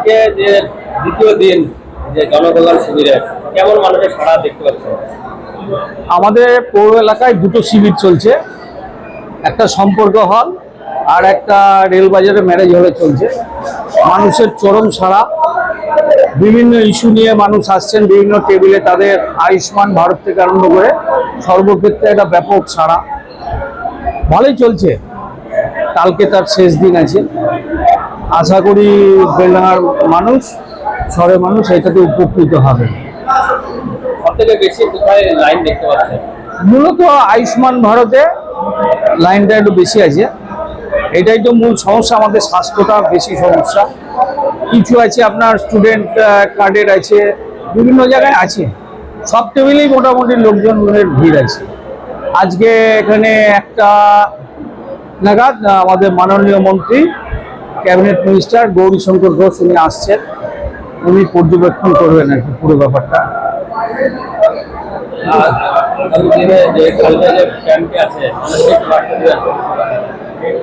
আজকে যে দ্বিতীয় দিন যে জনকল্যাণ শিবিরে কেমন মানুষের সাড়া দেখতে পাচ্ছেন? আমাদের পৌর এলাকায় দুটো শিবির চলছে, একটা সম্পর্ক হল আর একটা রেলবাজারে ম্যারেজ হলে চলছে। মানুষের চরম সাড়া, বিভিন্ন ইস্যু নিয়ে মানুষ আসছেন বিভিন্ন টেবিলে, তাদের আয়ুষ্মান ভারত থেকে আরম্ভ করে সর্বক্ষেত্রে একটা ব্যাপক সাড়া, ভালোই চলছে। কালকে তার শেষ দিন আছে, আশা করি বেলডাঙ্গার মানুষ, শহরের মানুষ এটাতে উপকৃত হবে। সব থেকে বেশি কোথায় লাইন দেখতে পাচ্ছেন? মূলত আয়ুষ্মান ভারতে লাইনটা একটু বেশি আছে, এটাই তো মূল সমস্যা। আমাদের স্বাস্থ্যটা বেশি সমস্যা, কিছু আছে আপনার স্টুডেন্ট কার্ডের আছে, বিভিন্ন জায়গায় আছে, সব টেবিলেই মোটামুটি লোকজনের ভিড় আছে। আজকে এখানে একটা নাগাদ আমাদের মাননীয় মন্ত্রী ক্যাবিনেট মিনিস্টার গৌরীশঙ্কর ঘোষ উনি আসছেন, উনি পর্যবেক্ষণ করবেন আর কি পুরো ব্যাপারটা।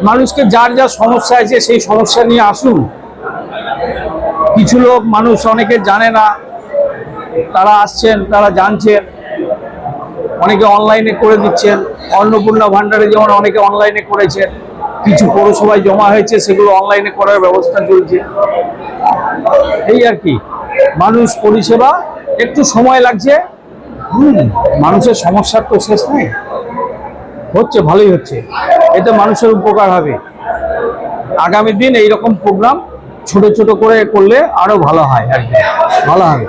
মানুষকে যার যা সমস্যা আছে সেই সমস্যা নিয়ে আসুন। কিছু লোক মানুষ অনেকে জানে না, তারা আসছেন, তারা জানছেন, অনেকে অনলাইনে করে দিচ্ছেন। অন্নপূর্ণা ভান্ডারে যেমন অনেকে অনলাইনে করেছেন, কিছু পৌরসভায় জমা হয়েছে, সেগুলো অনলাইনে করার ব্যবস্থা চলছে। এই আর কি, মানুষ পরিষেবা একটু সময় লাগছে। মানুষের সমস্যার তো শেষ নেই, হচ্ছে, ভালোই হচ্ছে, এতে মানুষের উপকার হবে। আগামী দিন এইরকম প্রোগ্রাম ছোট ছোট করে করলে আরো ভালো হয় আর কি, ভালো হবে।